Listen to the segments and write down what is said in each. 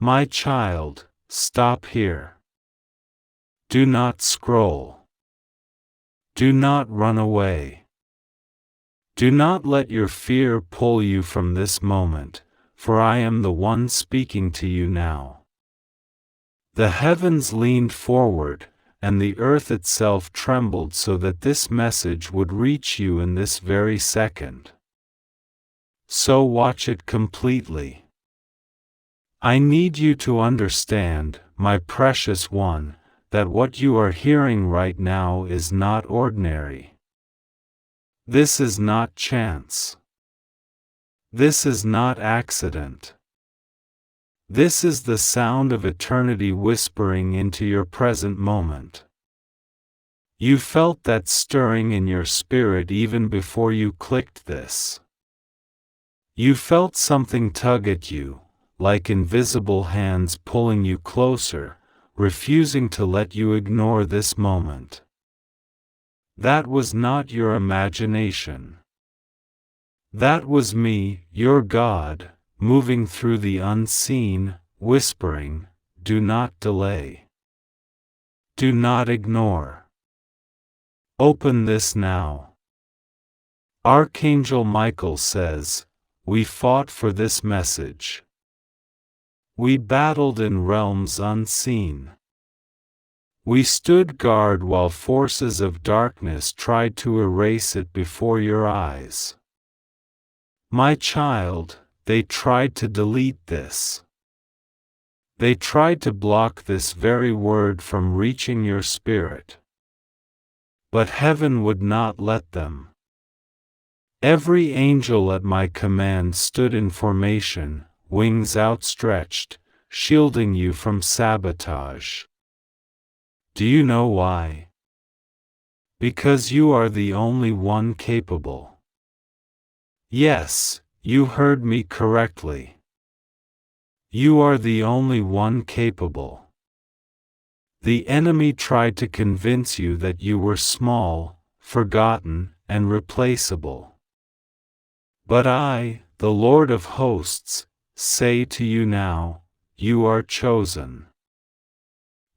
My child, stop here. Do not scroll. Do not run away. Do not let your fear pull you from this moment, for I am the one speaking to you now. The heavens leaned forward, and the earth itself trembled so that this message would reach you in this very second. So watch it completely. I need you to understand, my precious one, that what you are hearing right now is not ordinary. This is not chance. This is not accident. This is the sound of eternity whispering into your present moment. You felt that stirring in your spirit even before you clicked this. You felt something tug at you, like invisible hands pulling you closer, refusing to let you ignore this moment. That was not your imagination. That was me, your God, moving through the unseen, whispering, "Do not delay. Do not ignore. Open this now." Archangel Michael says, "We fought for this message. We battled in realms unseen. We stood guard while forces of darkness tried to erase it before your eyes. My child, they tried to delete this. They tried to block this very word from reaching your spirit. But heaven would not let them. Every angel at my command stood in formation, wings outstretched, shielding you from sabotage. Do you know why? Because you are the only one capable. Yes, you heard me correctly. You are the only one capable. The enemy tried to convince you that you were small, forgotten, and replaceable. But I, the Lord of hosts, say to you now, you are chosen.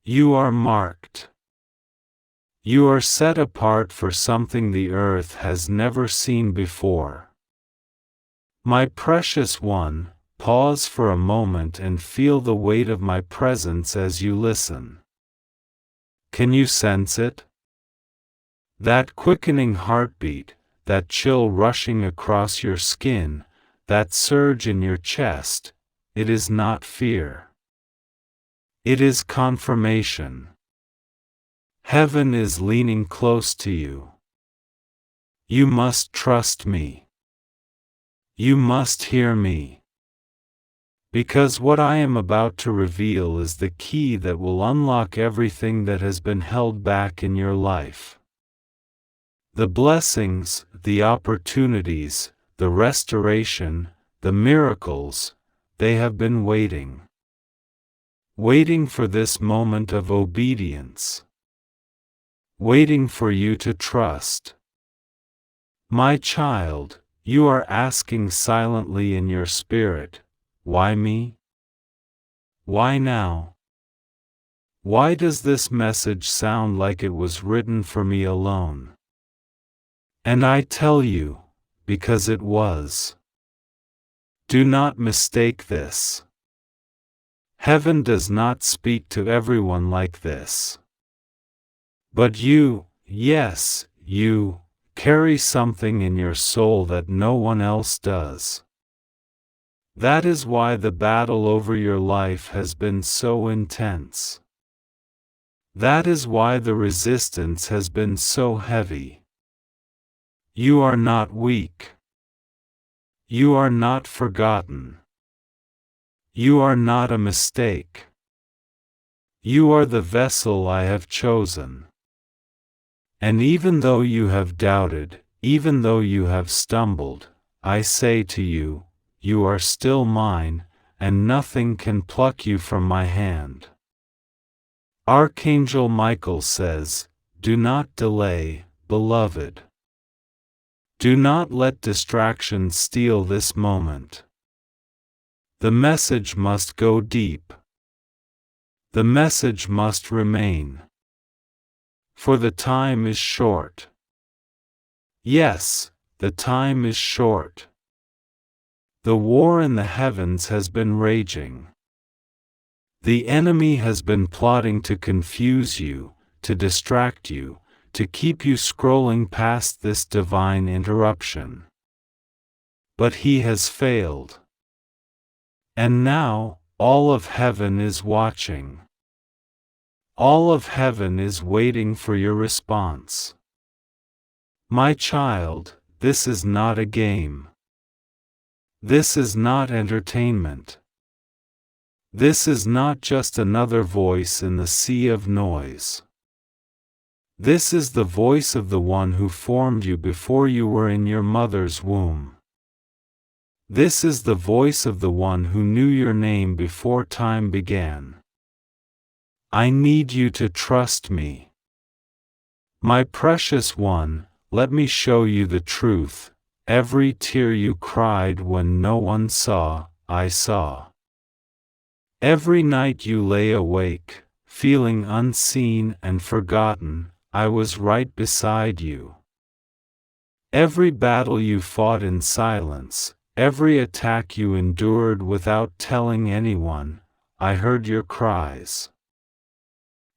You are marked. You are set apart for something the earth has never seen before. My precious one, pause for a moment and feel the weight of my presence as you listen. Can you sense it? That quickening heartbeat, that chill rushing across your skin, that surge in your chest, it is not fear. It is confirmation. Heaven is leaning close to you. You must trust me. You must hear me. Because what I am about to reveal is the key that will unlock everything that has been held back in your life. The blessings, the opportunities, the restoration, the miracles, they have been waiting. Waiting for this moment of obedience. Waiting for you to trust. My child, you are asking silently in your spirit, why me? Why now? Why does this message sound like it was written for me alone? And I tell you, because it was. Do not mistake this. Heaven does not speak to everyone like this. But you, yes, you, carry something in your soul that no one else does. That is why the battle over your life has been so intense. That is why the resistance has been so heavy. You are not weak. You are not forgotten. You are not a mistake. You are the vessel I have chosen. And even though you have doubted, even though you have stumbled, I say to you, you are still mine, and nothing can pluck you from my hand. Archangel Michael says, do not delay, beloved. Do not let distraction steal this moment. The message must go deep. The message must remain. For the time is short. Yes, the time is short. The war in the heavens has been raging. The enemy has been plotting to confuse you, to distract you, to keep you scrolling past this divine interruption. But he has failed. And now, all of heaven is watching. All of heaven is waiting for your response. My child, this is not a game. This is not entertainment. This is not just another voice in the sea of noise. This is the voice of the one who formed you before you were in your mother's womb. This is the voice of the one who knew your name before time began. I need you to trust me. My precious one, let me show you the truth. Every tear you cried when no one saw, I saw. Every night you lay awake, feeling unseen and forgotten, I was right beside you. Every battle you fought in silence, every attack you endured without telling anyone, I heard your cries.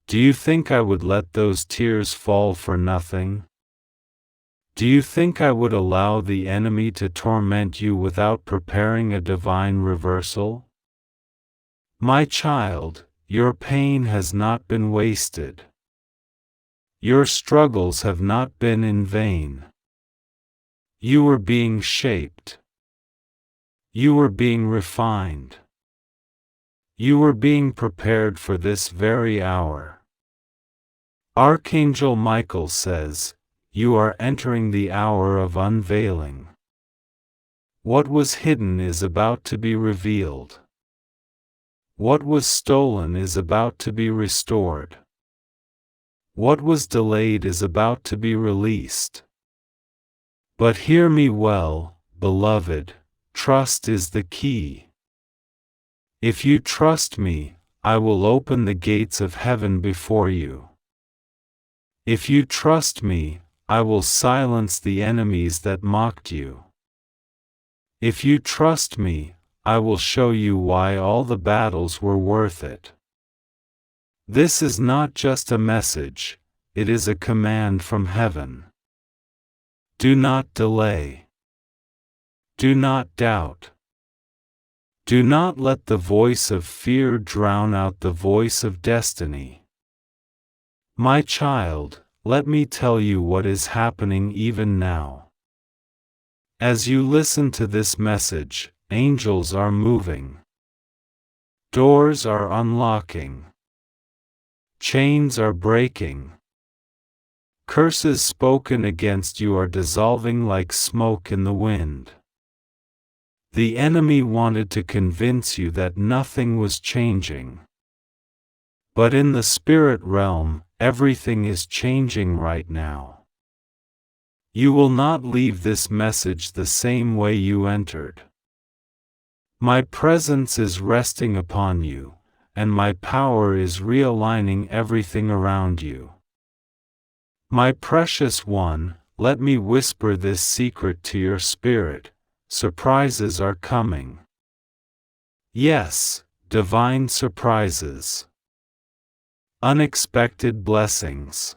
Do you think I would let those tears fall for nothing? Do you think I would allow the enemy to torment you without preparing a divine reversal? My child, your pain has not been wasted. Your struggles have not been in vain. You were being shaped. You were being refined. You were being prepared for this very hour. Archangel Michael says, you are entering the hour of unveiling. What was hidden is about to be revealed. What was stolen is about to be restored. What was delayed is about to be released. But hear me well, beloved, trust is the key. If you trust me, I will open the gates of heaven before you. If you trust me, I will silence the enemies that mocked you. If you trust me, I will show you why all the battles were worth it. This is not just a message, it is a command from heaven. Do not delay. Do not doubt. Do not let the voice of fear drown out the voice of destiny. My child, let me tell you what is happening even now. As you listen to this message, angels are moving. Doors are unlocking. Chains are breaking. Curses spoken against you are dissolving like smoke in the wind. The enemy wanted to convince you that nothing was changing. But in the spirit realm, everything is changing right now. You will not leave this message the same way you entered. My presence is resting upon you, and my power is realigning everything around you. My precious one, let me whisper this secret to your spirit. Surprises are coming. Yes, divine surprises. Unexpected blessings.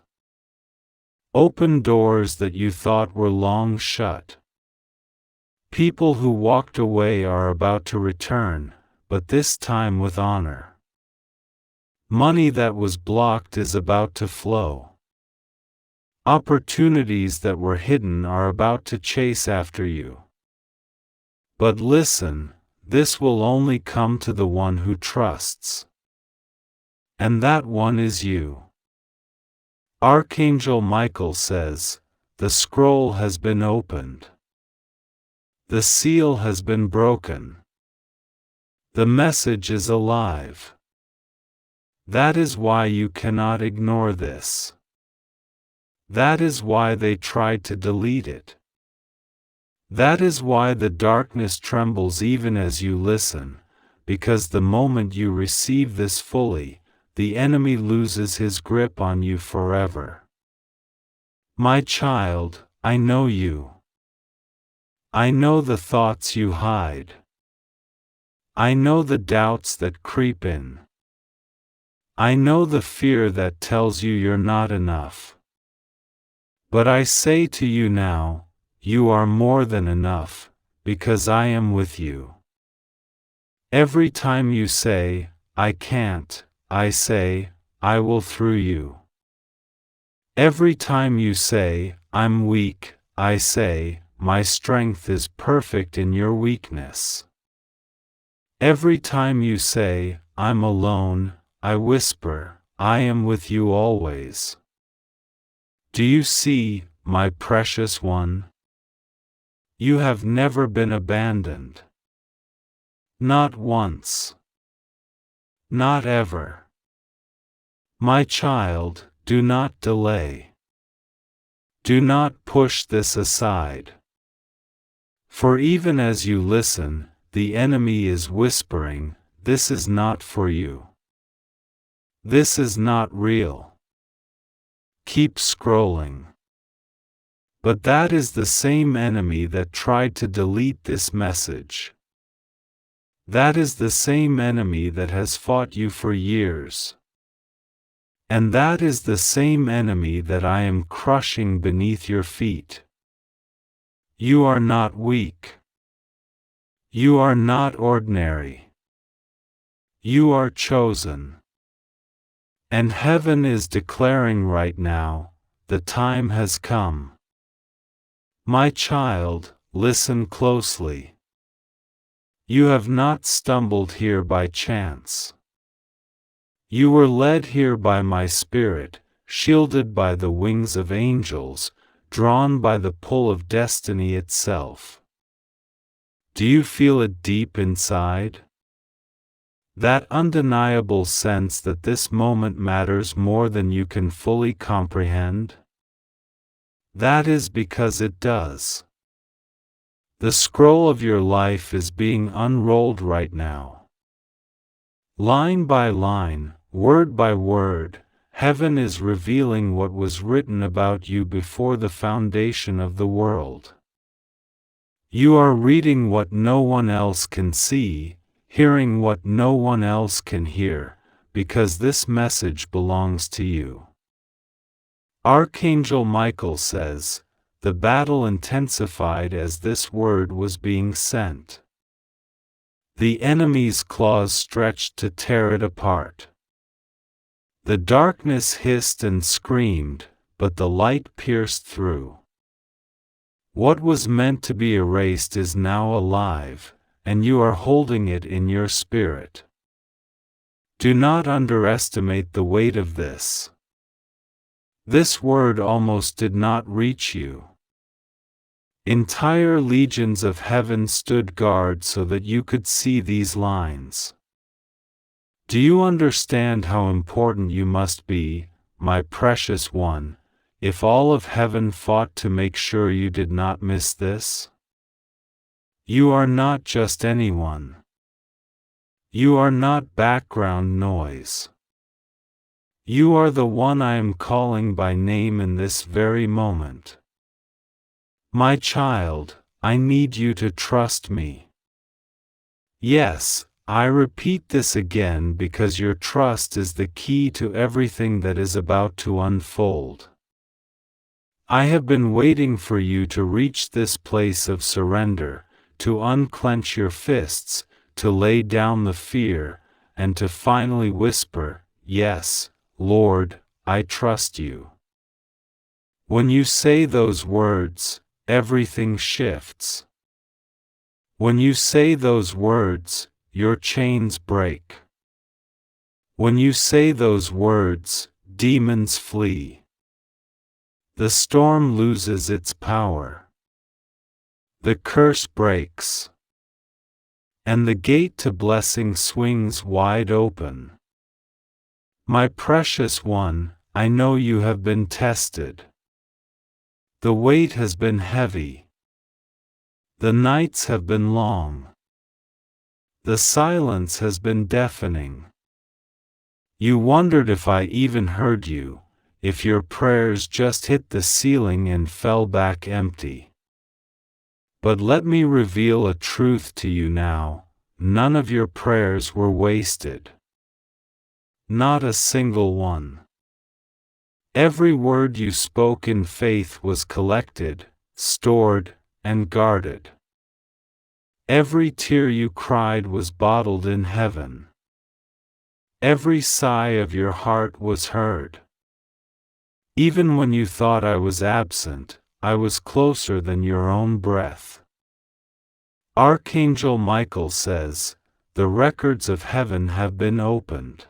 Open doors that you thought were long shut. People who walked away are about to return, but this time with honor. Money that was blocked is about to flow. Opportunities that were hidden are about to chase after you. But listen, this will only come to the one who trusts. And that one is you. Archangel Michael says, the scroll has been opened. The seal has been broken. The message is alive. That is why you cannot ignore this. That is why they tried to delete it. That is why the darkness trembles even as you listen, because the moment you receive this fully, the enemy loses his grip on you forever. My child, I know you. I know the thoughts you hide. I know the doubts that creep in. I know the fear that tells you you're not enough. But I say to you now, you are more than enough, because I am with you. Every time you say, I can't, I say, I will through you. Every time you say, I'm weak, I say, my strength is perfect in your weakness. Every time you say, I'm alone, I whisper, I am with you always. Do you see, my precious one? You have never been abandoned. Not once. Not ever. My child, do not delay. Do not push this aside. For even as you listen, the enemy is whispering, this is not for you. This is not real. Keep scrolling. But that is the same enemy that tried to delete this message. That is the same enemy that has fought you for years. And that is the same enemy that I am crushing beneath your feet. You are not weak. You are not ordinary. You are chosen. And heaven is declaring right now, the time has come. My child, listen closely. You have not stumbled here by chance. You were led here by my Spirit, shielded by the wings of angels, drawn by the pull of destiny itself. Do you feel it deep inside? That undeniable sense that this moment matters more than you can fully comprehend? That is because it does. The scroll of your life is being unrolled right now. Line by line, word by word, heaven is revealing what was written about you before the foundation of the world. You are reading what no one else can see, hearing what no one else can hear, because this message belongs to you. Archangel Michael says, the battle intensified as this word was being sent. The enemy's claws stretched to tear it apart. The darkness hissed and screamed, but the light pierced through. What was meant to be erased is now alive, and you are holding it in your spirit. Do not underestimate the weight of this. This word almost did not reach you. Entire legions of heaven stood guard so that you could see these lines. Do you understand how important you must be, my precious one, if all of heaven fought to make sure you did not miss this? You are not just anyone. You are not background noise. You are the one I am calling by name in this very moment. My child, I need you to trust me. Yes, I repeat this again because your trust is the key to everything that is about to unfold. I have been waiting for you to reach this place of surrender, to unclench your fists, to lay down the fear, and to finally whisper, yes, Lord, I trust you. When you say those words, everything shifts. When you say those words, your chains break. When you say those words, demons flee. The storm loses its power. The curse breaks. And the gate to blessing swings wide open. My precious one, I know you have been tested. The weight has been heavy. The nights have been long. The silence has been deafening. You wondered if I even heard you, if your prayers just hit the ceiling and fell back empty. But let me reveal a truth to you now: none of your prayers were wasted. Not a single one. Every word you spoke in faith was collected, stored, and guarded. Every tear you cried was bottled in heaven. Every sigh of your heart was heard. Even when you thought I was absent, I was closer than your own breath. Archangel Michael says, "The records of heaven have been opened.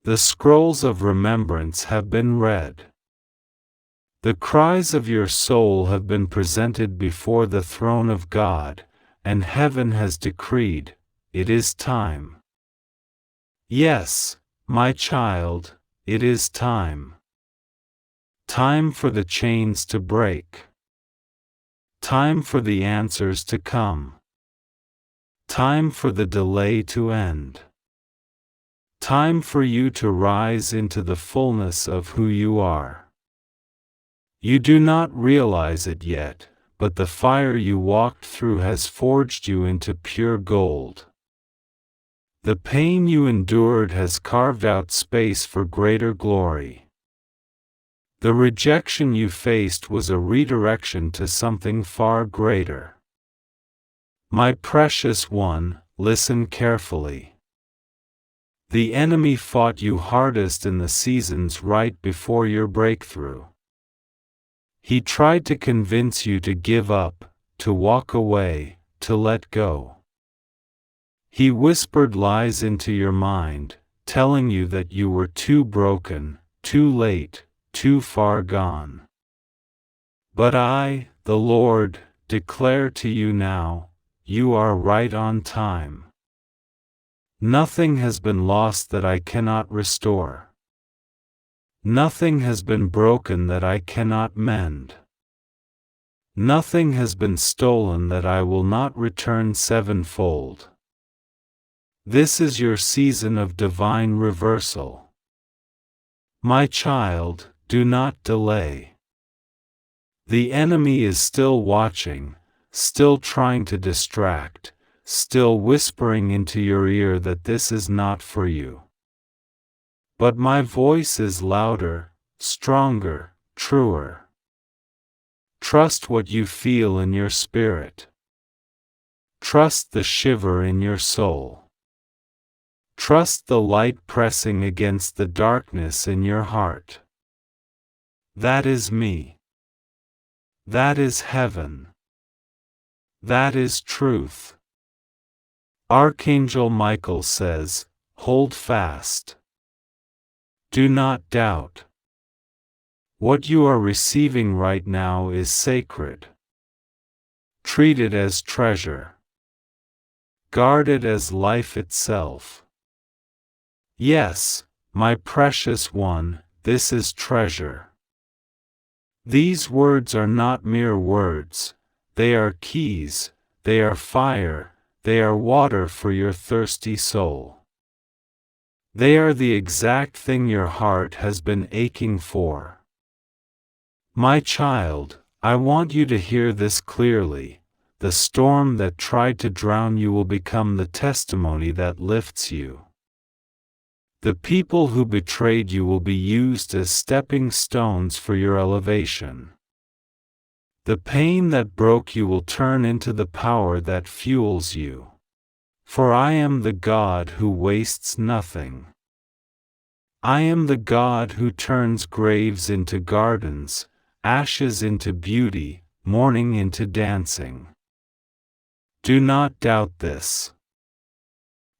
The scrolls of remembrance have been read. The cries of your soul have been presented before the throne of God, and heaven has decreed, it is time. Yes, my child, it is time. Time for the chains to break. Time for the answers to come. Time for the delay to end. Time for you to rise into the fullness of who you are. You do not realize it yet, but the fire you walked through has forged you into pure gold. The pain you endured has carved out space for greater glory. The rejection you faced was a redirection to something far greater. My precious one, listen carefully. The enemy fought you hardest in the seasons right before your breakthrough. He tried to convince you to give up, to walk away, to let go. He whispered lies into your mind, telling you that you were too broken, too late, too far gone. But I, the Lord, declare to you now, you are right on time. Nothing has been lost that I cannot restore. Nothing has been broken that I cannot mend. Nothing has been stolen that I will not return sevenfold. This is your season of divine reversal. My child, do not delay. The enemy is still watching, still trying to distract, still whispering into your ear that this is not for you. But my voice is louder, stronger, truer. Trust what you feel in your spirit. Trust the shiver in your soul. Trust the light pressing against the darkness in your heart. That is me. That is heaven. That is truth. Archangel Michael says, hold fast. Do not doubt. What you are receiving right now is sacred. Treat it as treasure. Guard it as life itself. Yes, my precious one, this is treasure. These words are not mere words, they are keys, they are fire, they are water for your thirsty soul. They are the exact thing your heart has been aching for. My child, I want you to hear this clearly. The storm that tried to drown you will become the testimony that lifts you. The people who betrayed you will be used as stepping stones for your elevation. The pain that broke you will turn into the power that fuels you. For I am the God who wastes nothing. I am the God who turns graves into gardens, ashes into beauty, mourning into dancing. Do not doubt this.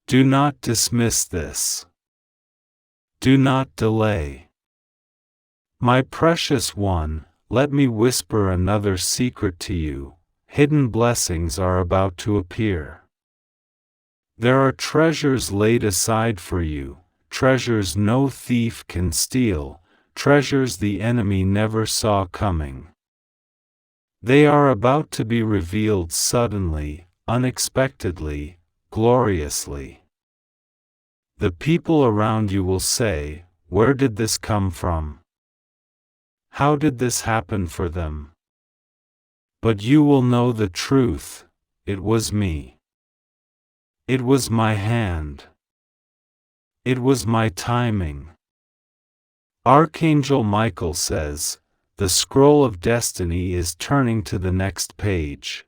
Do not dismiss this. Do not delay. My precious one, let me whisper another secret to you. Hidden blessings are about to appear. There are treasures laid aside for you, treasures no thief can steal, treasures the enemy never saw coming. They are about to be revealed suddenly, unexpectedly, gloriously. The people around you will say, "Where did this come from? How did this happen for them?" But you will know the truth: it was me. It was my hand. It was my timing. Archangel Michael says, the scroll of destiny is turning to the next page.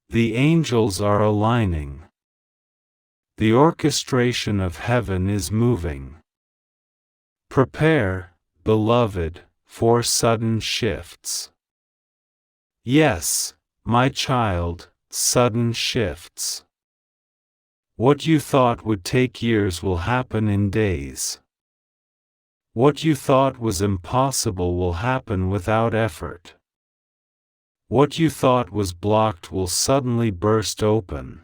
The angels are aligning. The orchestration of heaven is moving. Prepare, beloved, for sudden shifts. Yes, my child, sudden shifts. What you thought would take years will happen in days. What you thought was impossible will happen without effort. What you thought was blocked will suddenly burst open.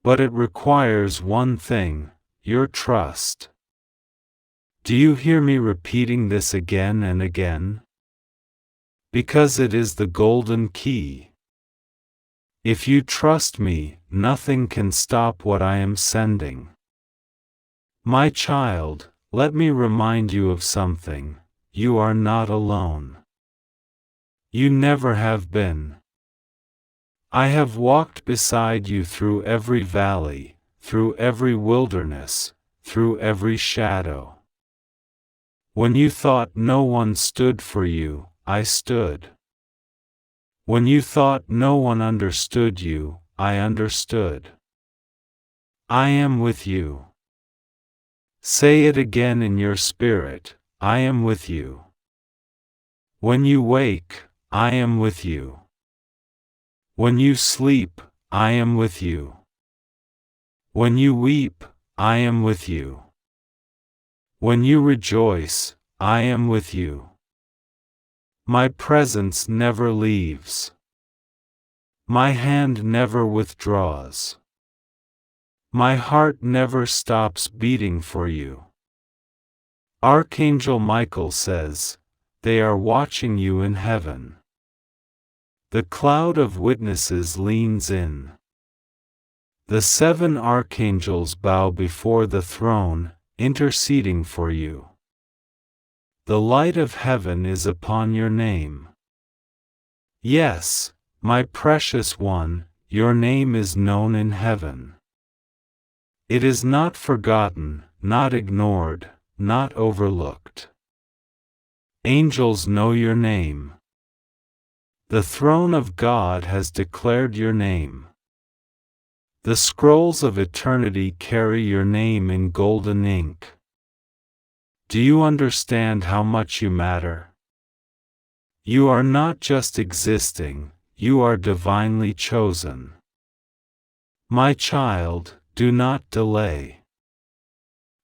But it requires one thing: your trust. Do you hear me repeating this again and again? Because it is the golden key. If you trust me, nothing can stop what I am sending. My child, let me remind you of something: you are not alone. You never have been. I have walked beside you through every valley, through every wilderness, through every shadow. When you thought no one stood for you, I stood. When you thought no one understood you, I understood. I am with you. Say it again in your spirit: I am with you. When you wake, I am with you. When you sleep, I am with you. When you weep, I am with you. When you rejoice, I am with you. My presence never leaves. My hand never withdraws. My heart never stops beating for you. Archangel Michael says, they are watching you in heaven. The cloud of witnesses leans in. The 7 archangels bow before the throne, interceding for you. The light of heaven is upon your name. Yes, my precious one, your name is known in heaven. It is not forgotten, not ignored, not overlooked. Angels know your name. The throne of God has declared your name. The scrolls of eternity carry your name in golden ink. Do you understand how much you matter? You are not just existing, you are divinely chosen. My child, do not delay.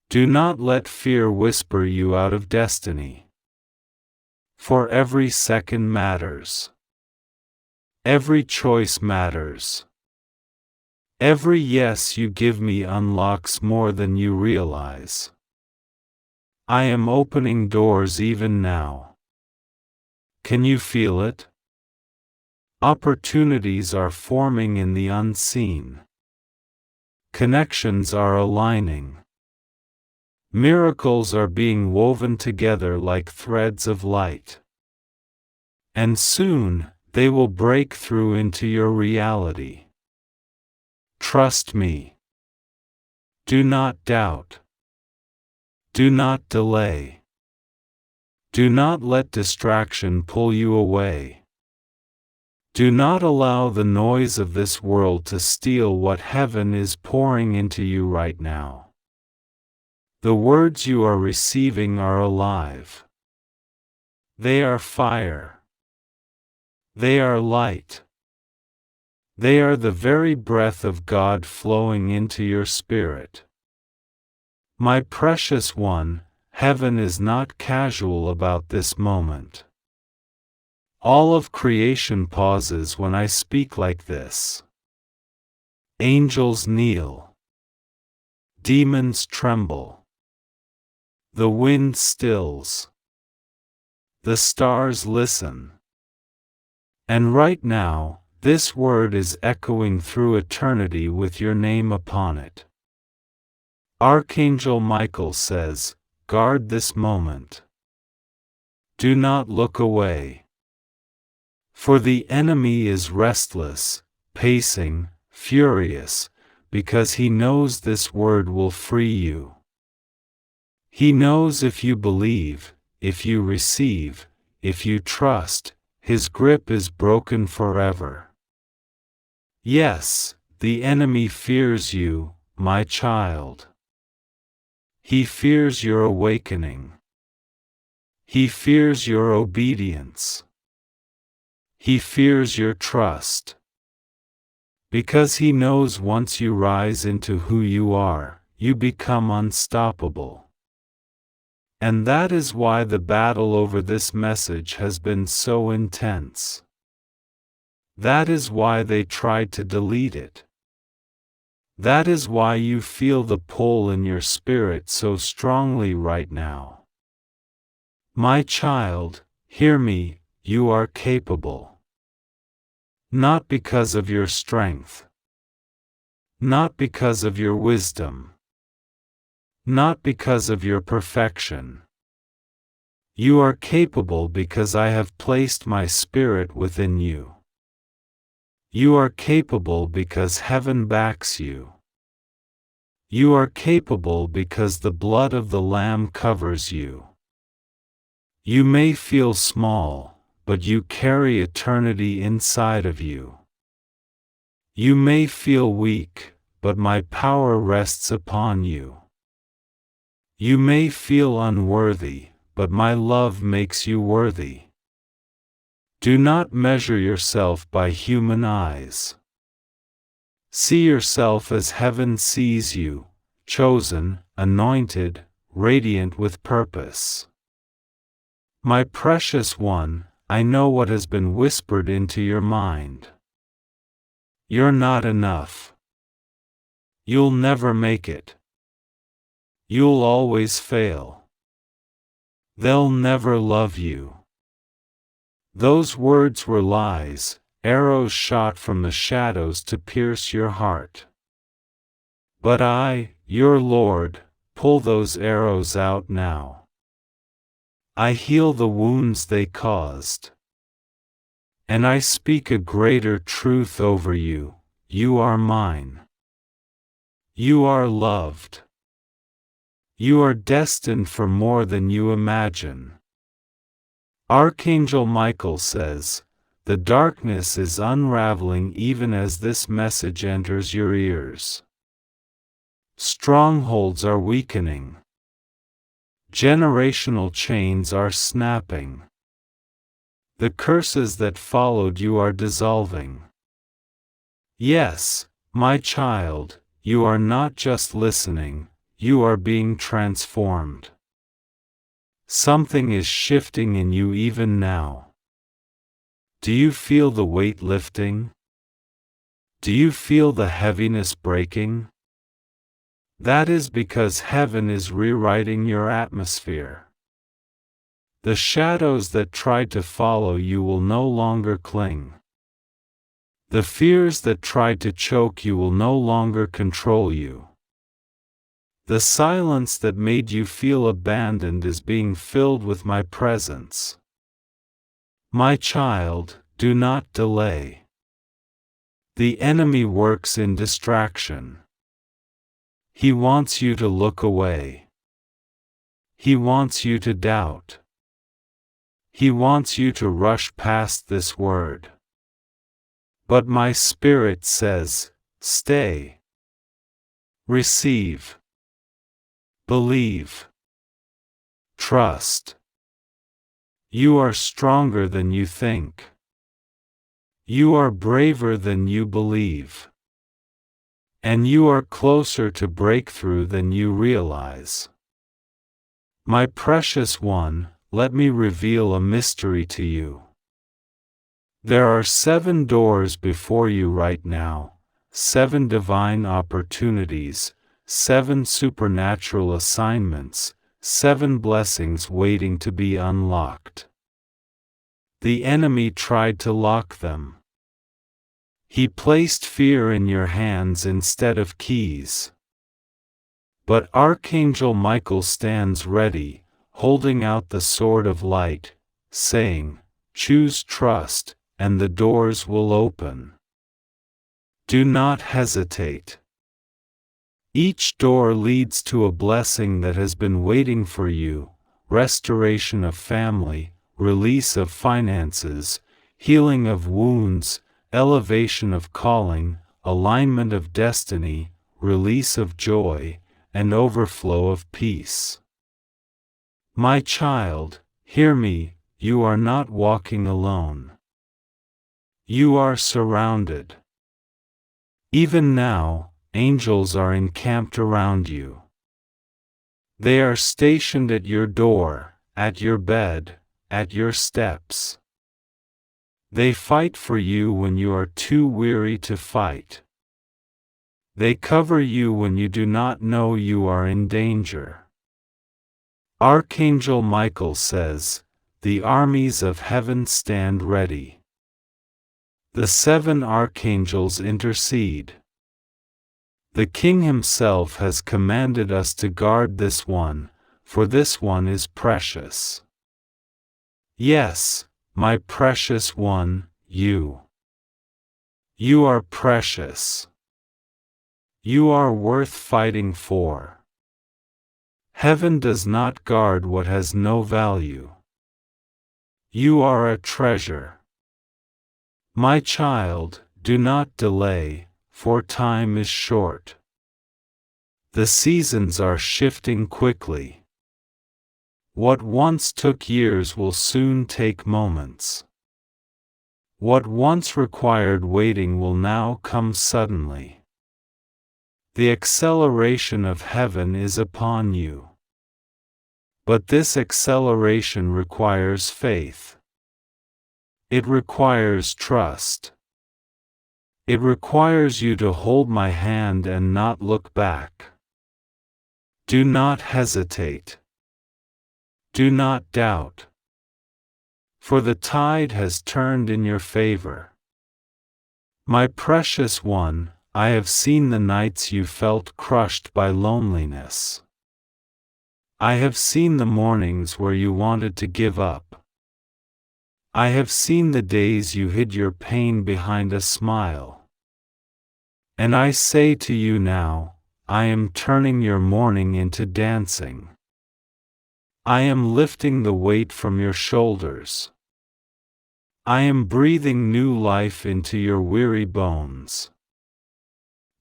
Do not let fear whisper you out of destiny. For every second matters. Every choice matters. Every yes you give me unlocks more than you realize. I am opening doors even now. Can you feel it? Opportunities are forming in the unseen. Connections are aligning. Miracles are being woven together like threads of light. And soon, they will break through into your reality. Trust me. Do not doubt. Do not delay. Do not let distraction pull you away. Do not allow the noise of this world to steal what heaven is pouring into you right now. The words you are receiving are alive. They are fire. They are light. They are the very breath of God flowing into your spirit. My precious one, heaven is not casual about this moment. All of creation pauses when I speak like this. Angels kneel. Demons tremble. The wind stills. The stars listen. And right now, This word is echoing through eternity with your name upon it. Archangel Michael says, guard this moment. Do not look away. For the enemy is restless, pacing, furious, because he knows this word will free you. He knows if you believe, if you receive, if you trust, his grip is broken forever. Yes, the enemy fears you, my child. He fears your awakening. He fears your obedience. He fears your trust. Because he knows once you rise into who you are, you become unstoppable. And that is why the battle over this message has been so intense. That is why they tried to delete it. That is why you feel the pull in your spirit so strongly right now. My child, hear me, you are capable. Not because of your strength. Not because of your wisdom. Not because of your perfection. You are capable because I have placed my Spirit within you. You are capable because heaven backs you. You are capable because the blood of the Lamb covers you. You may feel small, but you carry eternity inside of you. You may feel weak, but my power rests upon you. You may feel unworthy, but my love makes you worthy. Do not measure yourself by human eyes. See yourself as heaven sees you, chosen, anointed, radiant with purpose. My precious one, I know what has been whispered into your mind. You're not enough. You'll never make it. You'll always fail. They'll never love you. Those words were lies, arrows shot from the shadows to pierce your heart. But I, your Lord, pull those arrows out now. I heal the wounds they caused. And I speak a greater truth over you, you are mine. You are loved. You are destined for more than you imagine. Archangel Michael says, the darkness is unraveling even as this message enters your ears. Strongholds are weakening. Generational chains are snapping. The curses that followed you are dissolving. Yes, my child, you are not just listening, you are being transformed. Something is shifting in you even now. Do you feel the weight lifting? Do you feel the heaviness breaking? That is because heaven is rewriting your atmosphere. The shadows that tried to follow you will no longer cling. The fears that tried to choke you will no longer control you. The silence that made you feel abandoned is being filled with my presence. My child, do not delay. The enemy works in distraction. He wants you to look away. He wants you to doubt. He wants you to rush past this word. But my Spirit says, stay. Receive. Believe. Trust. You are stronger than you think. You are braver than you believe. And you are closer to breakthrough than you realize. My precious one, let me reveal a mystery to you. There are 7 doors before you right now, 7 divine opportunities, 7 supernatural assignments, 7 blessings waiting to be unlocked. The enemy tried to lock them. He placed fear in your hands instead of keys. But Archangel Michael stands ready, holding out the sword of light, saying, "Choose trust, and the doors will open." Do not hesitate. Each door leads to a blessing that has been waiting for you: restoration of family, release of finances, healing of wounds, elevation of calling, alignment of destiny, release of joy, and overflow of peace. My child, hear me, you are not walking alone. You are surrounded. Even now, angels are encamped around you. They are stationed at your door, at your bed, at your steps. They fight for you when you are too weary to fight. They cover you when you do not know you are in danger. Archangel Michael says, "The armies of heaven stand ready." The 7 archangels intercede. The King himself has commanded us to guard this one, for this one is precious. Yes, my precious one, you. You are precious. You are worth fighting for. Heaven does not guard what has no value. You are a treasure. My child, do not delay, for time is short. The seasons are shifting quickly. What once took years will soon take moments. What once required waiting will now come suddenly. The acceleration of heaven is upon you. But this acceleration requires faith. It requires trust. It requires you to hold my hand and not look back. Do not hesitate. Do not doubt. For the tide has turned in your favor. My precious one, I have seen the nights you felt crushed by loneliness. I have seen the mornings where you wanted to give up. I have seen the days you hid your pain behind a smile. And I say to you now, I am turning your mourning into dancing. I am lifting the weight from your shoulders. I am breathing new life into your weary bones.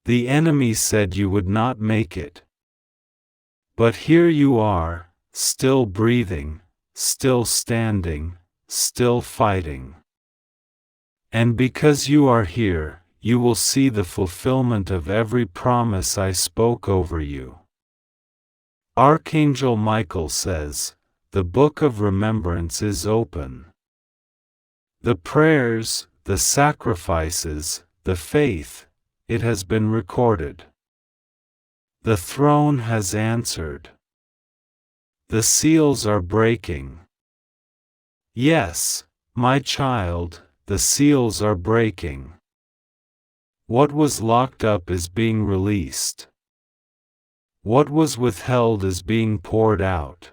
The enemy said you would not make it. But here you are, still breathing, still standing, still fighting. And because you are here, you will see the fulfillment of every promise I spoke over you. Archangel Michael says, the book of remembrance is open. The prayers, the sacrifices, the faith, it has been recorded. The throne has answered. The seals are breaking. Yes, my child, the seals are breaking. What was locked up is being released. What was withheld is being poured out.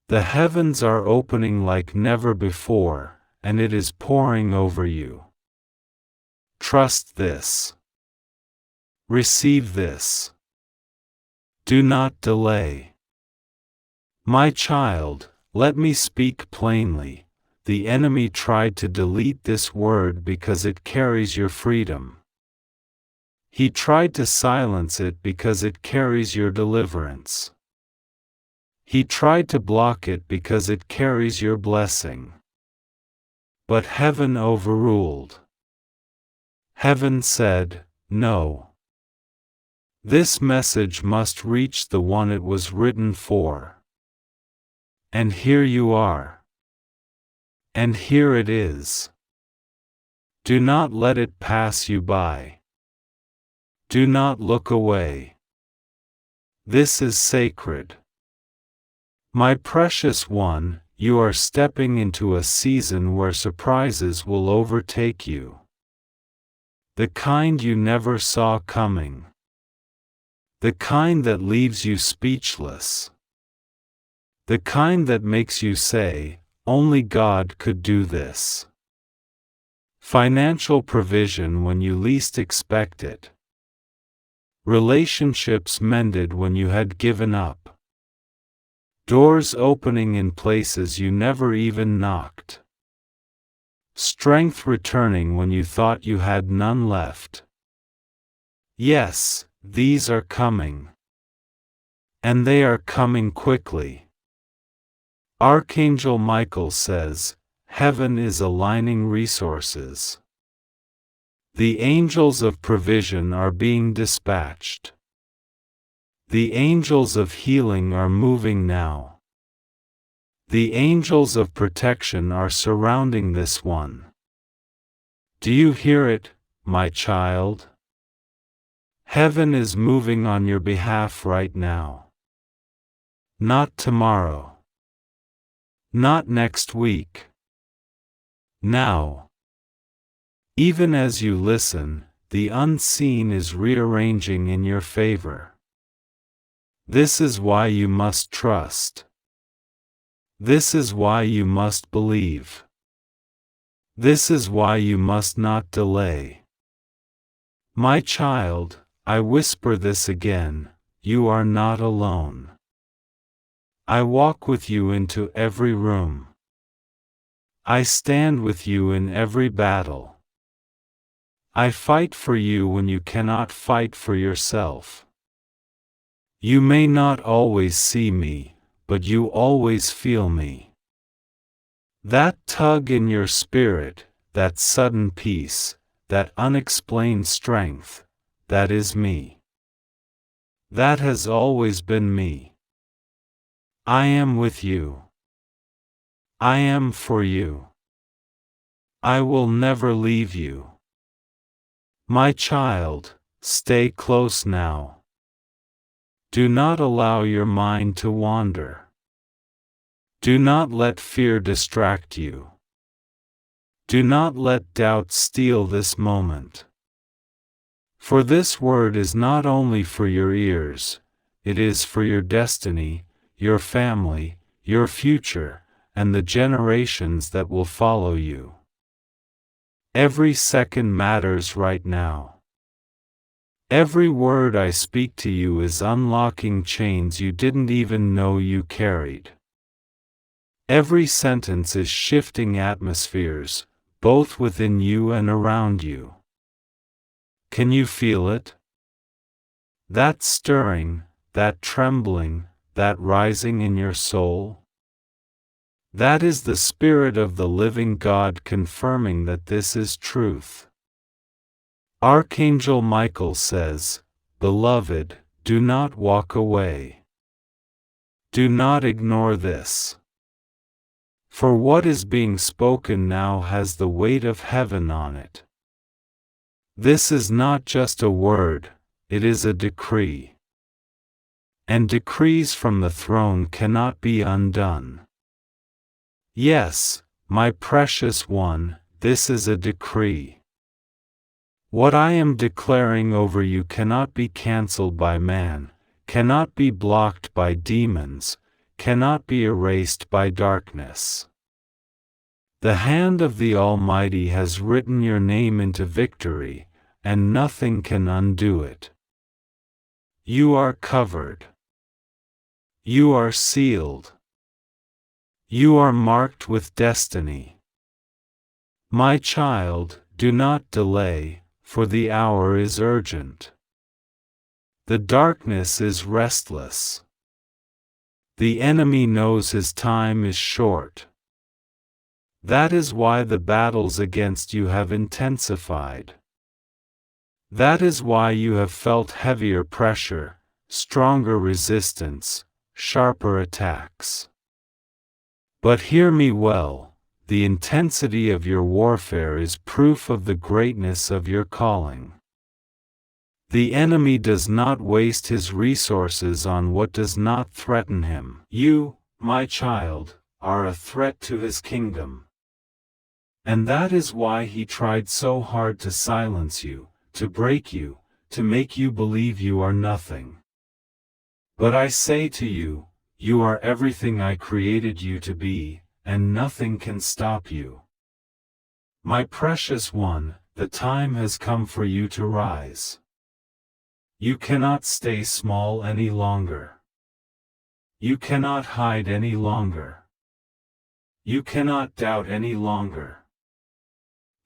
The heavens are opening like never before, and it is pouring over you. Trust this. Receive this. Do not delay. My child, let me speak plainly. The enemy tried to delete this word because it carries your freedom. He tried to silence it because it carries your deliverance. He tried to block it because it carries your blessing. But heaven overruled. Heaven said, no. This message must reach the one it was written for. And here you are. And here it is. Do not let it pass you by. Do not look away. This is sacred. My precious one, you are stepping into a season where surprises will overtake you. The kind you never saw coming. The kind that leaves you speechless. The kind that makes you say, "Only God could do this." Financial provision when you least expect it. Relationships mended when you had given up. Doors opening in places you never even knocked. Strength returning when you thought you had none left. Yes, these are coming. And they are coming quickly. Archangel Michael says, heaven is aligning resources. The angels of provision are being dispatched. The angels of healing are moving now. The angels of protection are surrounding this one. Do you hear it, my child? Heaven is moving on your behalf right now. Not tomorrow. Not next week. Now. Even as you listen, the unseen is rearranging in your favor. This is why you must trust. This is why you must believe. This is why you must not delay. My child, I whisper this again, you are not alone. I walk with you into every room. I stand with you in every battle. I fight for you when you cannot fight for yourself. You may not always see me, but you always feel me. That tug in your spirit, that sudden peace, that unexplained strength, that is me. That has always been me. I am with you. I am for you. I will never leave you. My child, stay close now. Do not allow your mind to wander. Do not let fear distract you. Do not let doubt steal this moment. For this word is not only for your ears, it is for your destiny, your family, your future, and the generations that will follow you. Every second matters right now. Every word I speak to you is unlocking chains you didn't even know you carried. Every sentence is shifting atmospheres, both within you and around you. Can you feel it? That stirring, that trembling, that rising in your soul? That is the Spirit of the living God confirming that this is truth. Archangel Michael says, Beloved, do not walk away. Do not ignore this. For what is being spoken now has the weight of heaven on it. This is not just a word, it is a decree. And decrees from the throne cannot be undone. Yes, my precious one, this is a decree. What I am declaring over you cannot be cancelled by man, cannot be blocked by demons, cannot be erased by darkness. The hand of the Almighty has written your name into victory, and nothing can undo it. You are covered. You are sealed. You are marked with destiny. My child, do not delay, for the hour is urgent. The darkness is restless. The enemy knows his time is short. That is why the battles against you have intensified. That is why you have felt heavier pressure, stronger resistance, sharper attacks. But hear me well, the intensity of your warfare is proof of the greatness of your calling. The enemy does not waste his resources on what does not threaten him. You, my child, are a threat to his kingdom. And that is why he tried so hard to silence you, to break you, to make you believe you are nothing. But I say to you, you are everything I created you to be, and nothing can stop you. My precious one, the time has come for you to rise. You cannot stay small any longer. You cannot hide any longer. You cannot doubt any longer.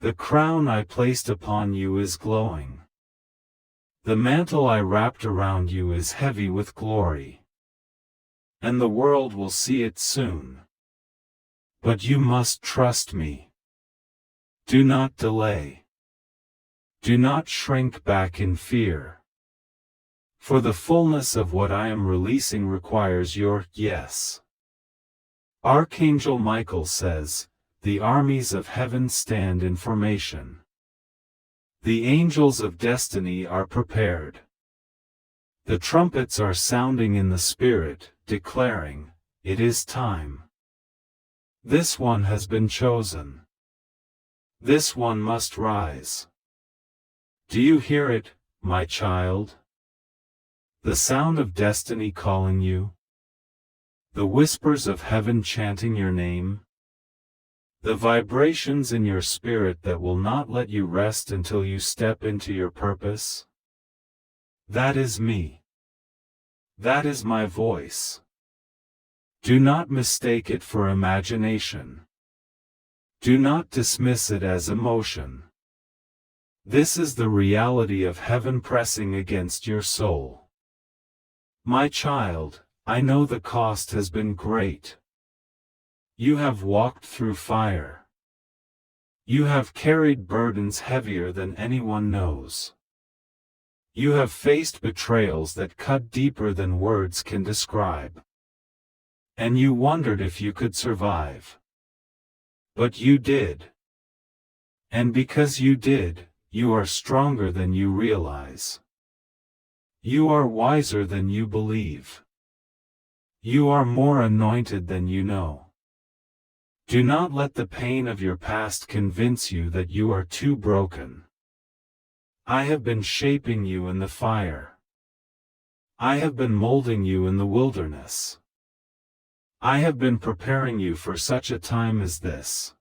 The crown I placed upon you is glowing. The mantle I wrapped around you is heavy with glory. And the world will see it soon. But you must trust me. Do not delay. Do not shrink back in fear. For the fullness of what I am releasing requires your yes. Archangel Michael says, the armies of heaven stand in formation. The angels of destiny are prepared. The trumpets are sounding in the spirit, declaring, it is time. This one has been chosen. This one must rise. Do you hear it, my child? The sound of destiny calling you? The whispers of heaven chanting your name? The vibrations in your spirit that will not let you rest until you step into your purpose? That is me. That is my voice. Do not mistake it for imagination. Do not dismiss it as emotion. This is the reality of heaven pressing against your soul. My child, I know the cost has been great. You have walked through fire. You have carried burdens heavier than anyone knows. You have faced betrayals that cut deeper than words can describe. And you wondered if you could survive. But you did. And because you did, you are stronger than you realize. You are wiser than you believe. You are more anointed than you know. Do not let the pain of your past convince you that you are too broken. I have been shaping you in the fire. I have been molding you in the wilderness. I have been preparing you for such a time as this.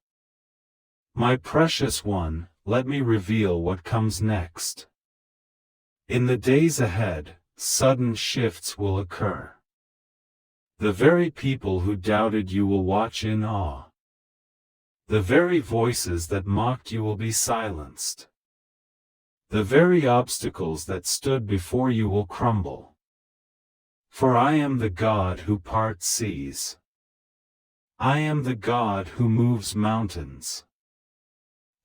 My precious one, let me reveal what comes next. In the days ahead, sudden shifts will occur. The very people who doubted you will watch in awe. The very voices that mocked you will be silenced. The very obstacles that stood before you will crumble. For I am the God who parts seas. I am the God who moves mountains.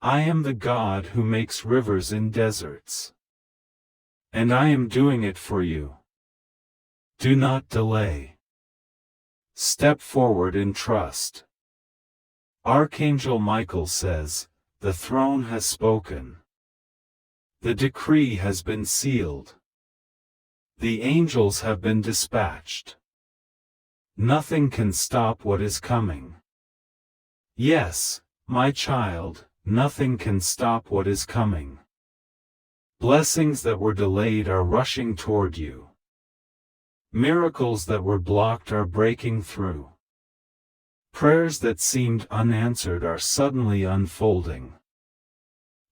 I am the God who makes rivers in deserts. And I am doing it for you. Do not delay. Step forward in trust. Archangel Michael says, the throne has spoken. The decree has been sealed. The angels have been dispatched. Nothing can stop what is coming. Yes, my child, nothing can stop what is coming. Blessings that were delayed are rushing toward you. Miracles that were blocked are breaking through. Prayers that seemed unanswered are suddenly unfolding.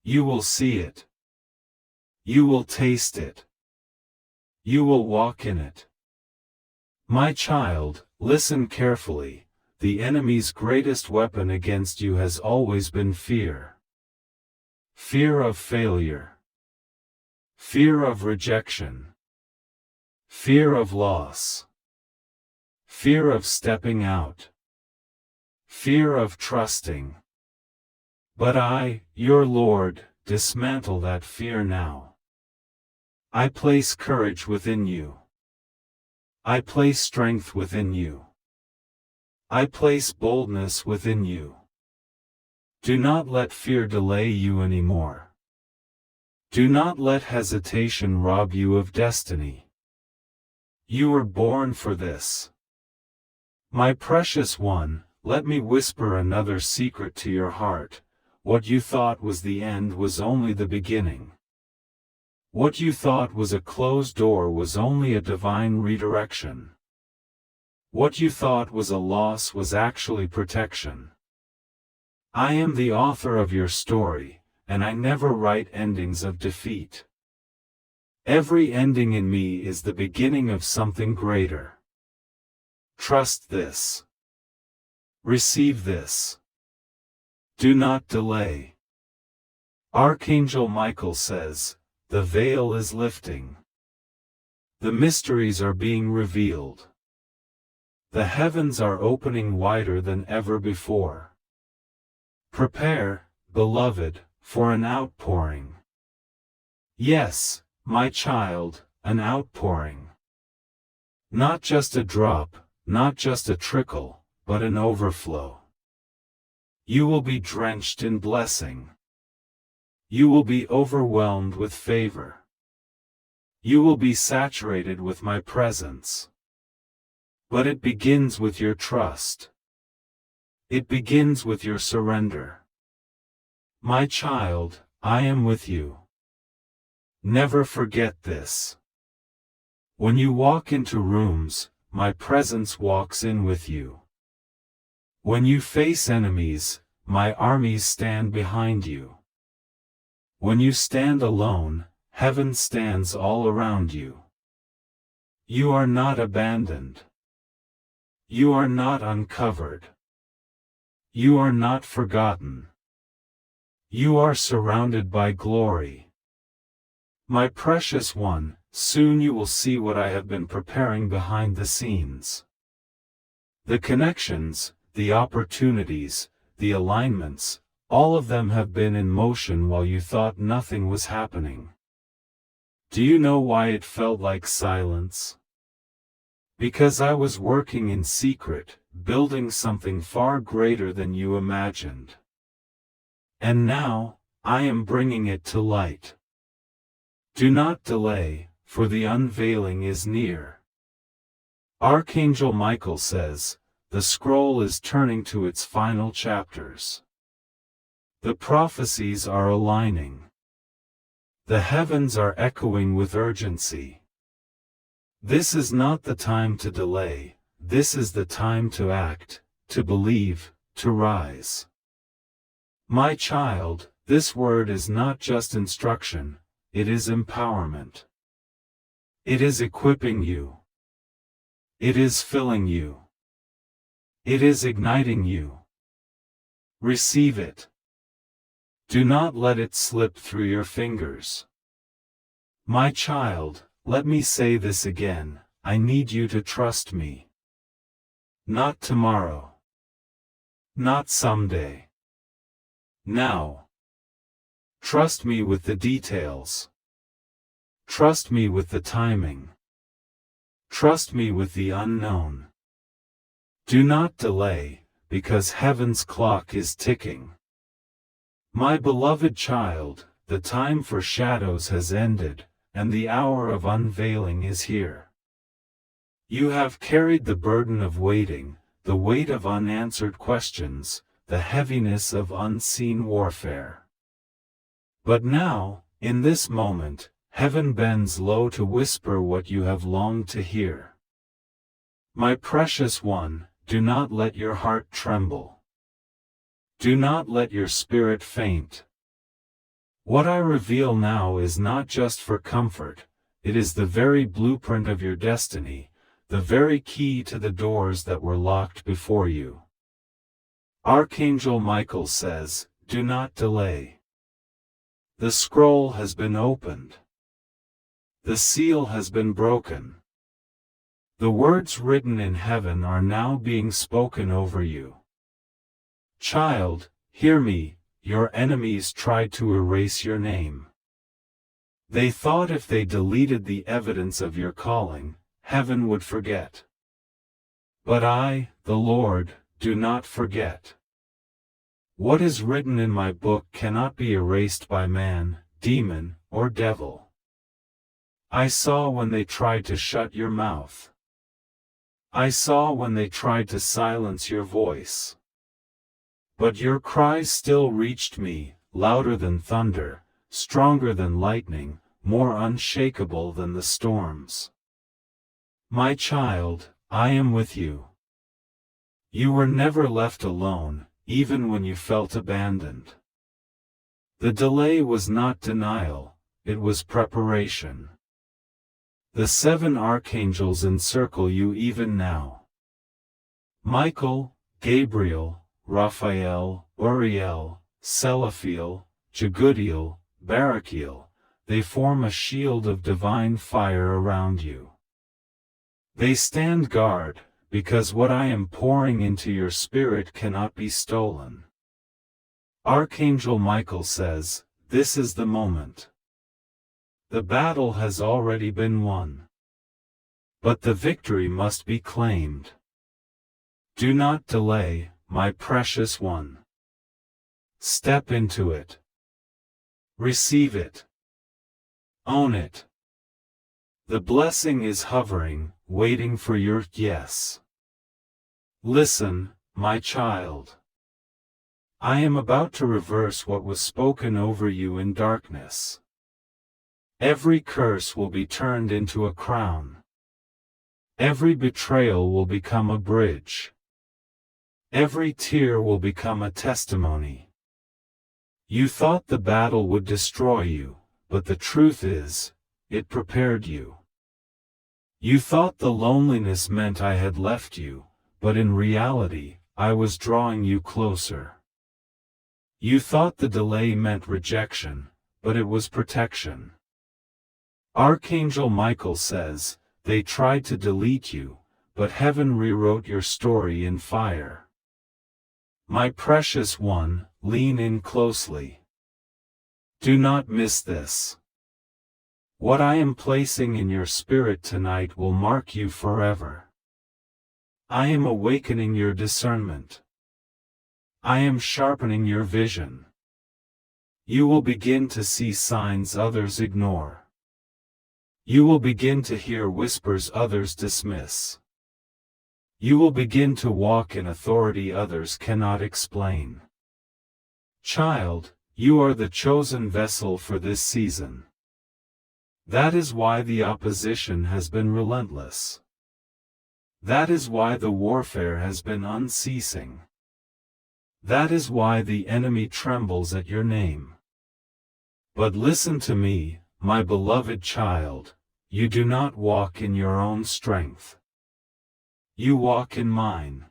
You will see it. You will taste it. You will walk in it. My child, listen carefully. The enemy's greatest weapon against you has always been fear. Fear of failure. Fear of rejection. Fear of loss. Fear of stepping out. Fear of trusting. But I, your Lord, dismantle that fear now. I place courage within you. I place strength within you. I place boldness within you. Do not let fear delay you anymore. Do not let hesitation rob you of destiny. You were born for this. My precious one, let me whisper another secret to your heart. What you thought was the end was only the beginning. What you thought was a closed door was only a divine redirection. What you thought was a loss was actually protection. I am the author of your story, and I never write endings of defeat. Every ending in me is the beginning of something greater. Trust this. Receive this. Do not delay. Archangel Michael says, the veil is lifting. The mysteries are being revealed. The heavens are opening wider than ever before. Prepare, beloved, for an outpouring. Yes, my child, an outpouring. Not just a drop, not just a trickle, but an overflow. You will be drenched in blessing. You will be overwhelmed with favor. You will be saturated with my presence. But it begins with your trust. It begins with your surrender. My child, I am with you. Never forget this. When you walk into rooms, my presence walks in with you. When you face enemies, my armies stand behind you. When you stand alone, heaven stands all around you. You are not abandoned. You are not uncovered. You are not forgotten. You are surrounded by glory. My precious one, soon you will see what I have been preparing behind the scenes. The connections, the opportunities, the alignments, all of them have been in motion while you thought nothing was happening. Do you know why it felt like silence? Because I was working in secret, building something far greater than you imagined. And now, I am bringing it to light. Do not delay, for the unveiling is near. Archangel Michael says, the scroll is turning to its final chapters. The prophecies are aligning. The heavens are echoing with urgency. This is not the time to delay, this is the time to act, to believe, to rise. My child, this word is not just instruction, it is empowerment. It is equipping you. It is filling you. It is igniting you. Receive it. Do not let it slip through your fingers. My child, let me say this again, I need you to trust me. Not tomorrow. Not someday. Now. Trust me with the details. Trust me with the timing. Trust me with the unknown. Do not delay, because heaven's clock is ticking. My beloved child, the time for shadows has ended, and the hour of unveiling is here. You have carried the burden of waiting, the weight of unanswered questions, the heaviness of unseen warfare. But now, in this moment, heaven bends low to whisper what you have longed to hear. My precious one, do not let your heart tremble. Do not let your spirit faint. What I reveal now is not just for comfort, it is the very blueprint of your destiny, the very key to the doors that were locked before you. Archangel Michael says, do not delay. The scroll has been opened. The seal has been broken. The words written in heaven are now being spoken over you. Child, hear me, your enemies tried to erase your name. They thought if they deleted the evidence of your calling, heaven would forget. But I, the Lord, do not forget. What is written in my book cannot be erased by man, demon, or devil. I saw when they tried to shut your mouth. I saw when they tried to silence your voice. But your cries still reached me, louder than thunder, stronger than lightning, more unshakable than the storms. My child, I am with you. You were never left alone, even when you felt abandoned. The delay was not denial, it was preparation. The 7 archangels encircle you even now. Michael, Gabriel, Raphael, Uriel, Selaphiel, Jagutiel, Barachiel, they form a shield of divine fire around you. They stand guard, because what I am pouring into your spirit cannot be stolen. Archangel Michael says, this is the moment. The battle has already been won. But the victory must be claimed. Do not delay, my precious one. Step into it. Receive it. Own it. The blessing is hovering, waiting for your yes. Listen, my child. I am about to reverse what was spoken over you in darkness. Every curse will be turned into a crown. Every betrayal will become a bridge. Every tear will become a testimony. You thought the battle would destroy you, but the truth is, it prepared you. You thought the loneliness meant I had left you, but in reality, I was drawing you closer. You thought the delay meant rejection, but it was protection. Archangel Michael says, they tried to delete you, but heaven rewrote your story in fire. My precious one, lean in closely. Do not miss this. What I am placing in your spirit tonight will mark you forever. I am awakening your discernment. I am sharpening your vision. You will begin to see signs others ignore. You will begin to hear whispers others dismiss. You will begin to walk in authority others cannot explain. Child, you are the chosen vessel for this season. That is why the opposition has been relentless. That is why the warfare has been unceasing. That is why the enemy trembles at your name. But listen to me, my beloved child, you do not walk in your own strength. You walk in mine.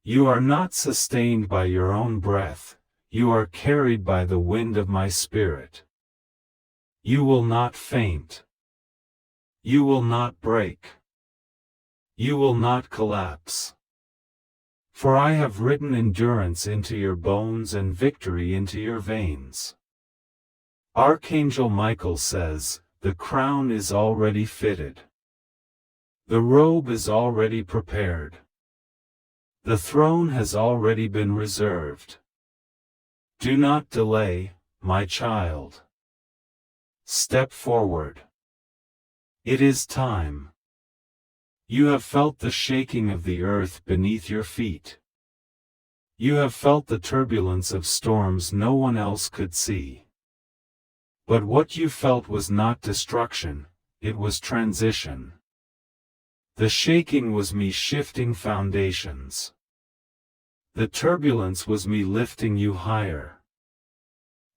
You are not sustained by your own breath, you are carried by the wind of my spirit. You will not faint. You will not break. You will not collapse. For I have written endurance into your bones and victory into your veins. Archangel Michael says, the crown is already fitted. The robe is already prepared. The throne has already been reserved. Do not delay, my child. Step forward. It is time. You have felt the shaking of the earth beneath your feet. You have felt the turbulence of storms no one else could see. But what you felt was not destruction, it was transition. The shaking was me shifting foundations. The turbulence was me lifting you higher.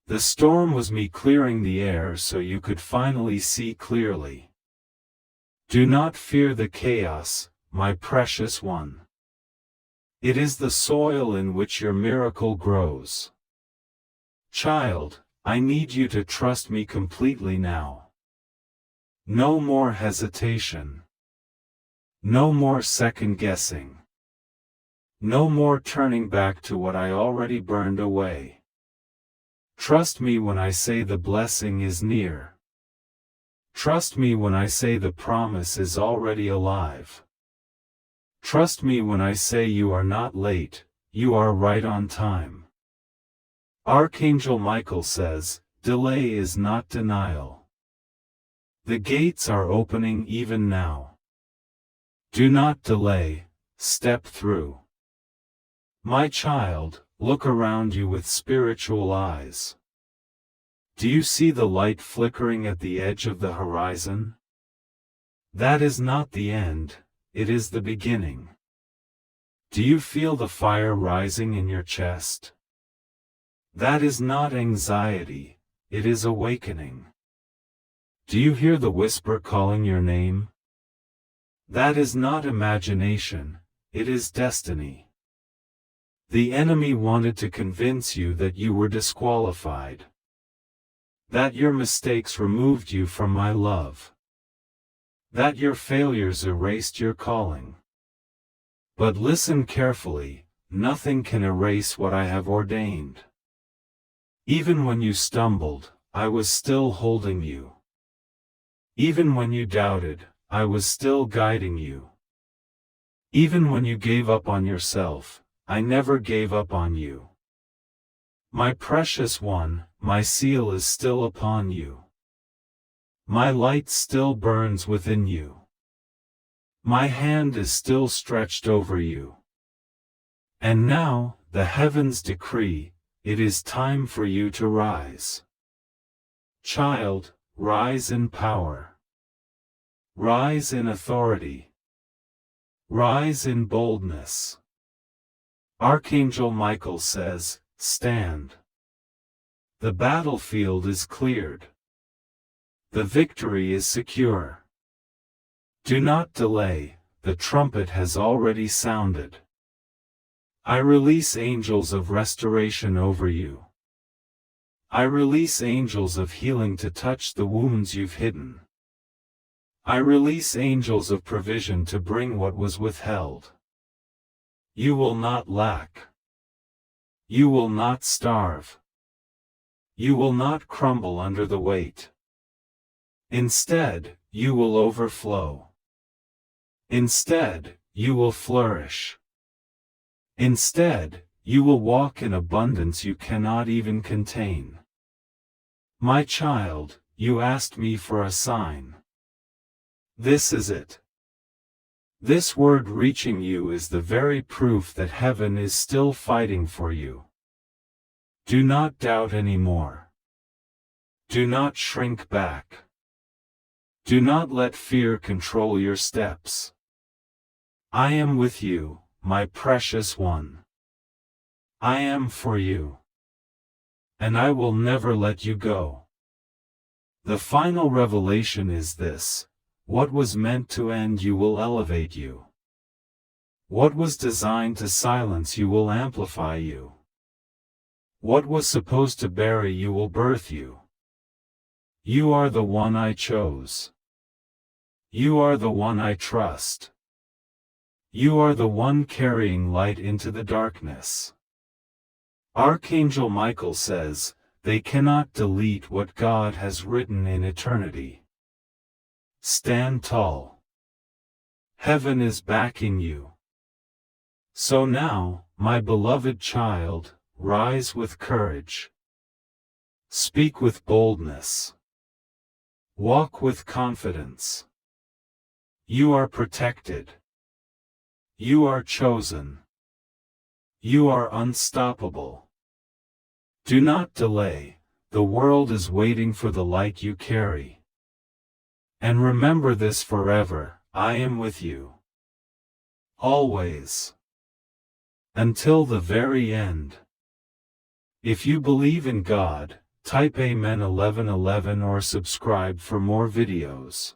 The storm was me clearing the air so you could finally see clearly. Do not fear the chaos, my precious one. It is the soil in which your miracle grows. Child, I need you to trust me completely now. No more hesitation. No more second guessing. No more turning back to what I already burned away. Trust me when I say the blessing is near. Trust me when I say the promise is already alive. Trust me when I say you are not late, you are right on time. Archangel Michael says, delay is not denial. The gates are opening even now. Do not delay, step through. My child, Look around you with spiritual eyes. Do you see the light flickering at the edge of the horizon? That is not the end, it is the beginning. Do you feel the fire rising in your chest? That is not anxiety, it is awakening. Do you hear the whisper calling your name? That is not imagination, it is destiny. The enemy wanted to convince you that you were disqualified. That your mistakes removed you from my love. That your failures erased your calling. But listen carefully, nothing can erase what I have ordained. Even when you stumbled, I was still holding you. Even when you doubted, I was still guiding you. Even when you gave up on yourself, I never gave up on you. My precious one, my seal is still upon you. My light still burns within you. My hand is still stretched over you. And now, the heavens decree, it is time for you to rise. Child, rise in power. Rise in authority. Rise in boldness. Archangel Michael says, stand. The battlefield is cleared. The victory is secure. Do not delay, the trumpet has already sounded. I release angels of restoration over you. I release angels of healing to touch the wounds you've hidden. I release angels of provision to bring what was withheld. You will not lack. You will not starve. You will not crumble under the weight. Instead, you will overflow. Instead, you will flourish. Instead, you will walk in abundance you cannot even contain. My child, you asked me for a sign. This is it. This word reaching you is the very proof that heaven is still fighting for you. Do not doubt anymore. Do not shrink back. Do not let fear control your steps. I am with you, my precious one. I am for you. And I will never let you go. The final revelation is this: what was meant to end you will elevate you. What was designed to silence you will amplify you. What was supposed to bury you will birth you. You are the one I chose. You are the one I trust. You are the one carrying light into the darkness. Archangel Michael says, they cannot delete what God has written in eternity. Stand tall. Heaven is backing you. So now, my beloved child, rise with courage. Speak with boldness. Walk with confidence. You are protected. You are chosen. You are unstoppable. Do not delay, the world is waiting for the light you carry. And remember this forever, I am with you. Always. Until the very end. If you believe in God, type Amen 1111 or subscribe for more videos.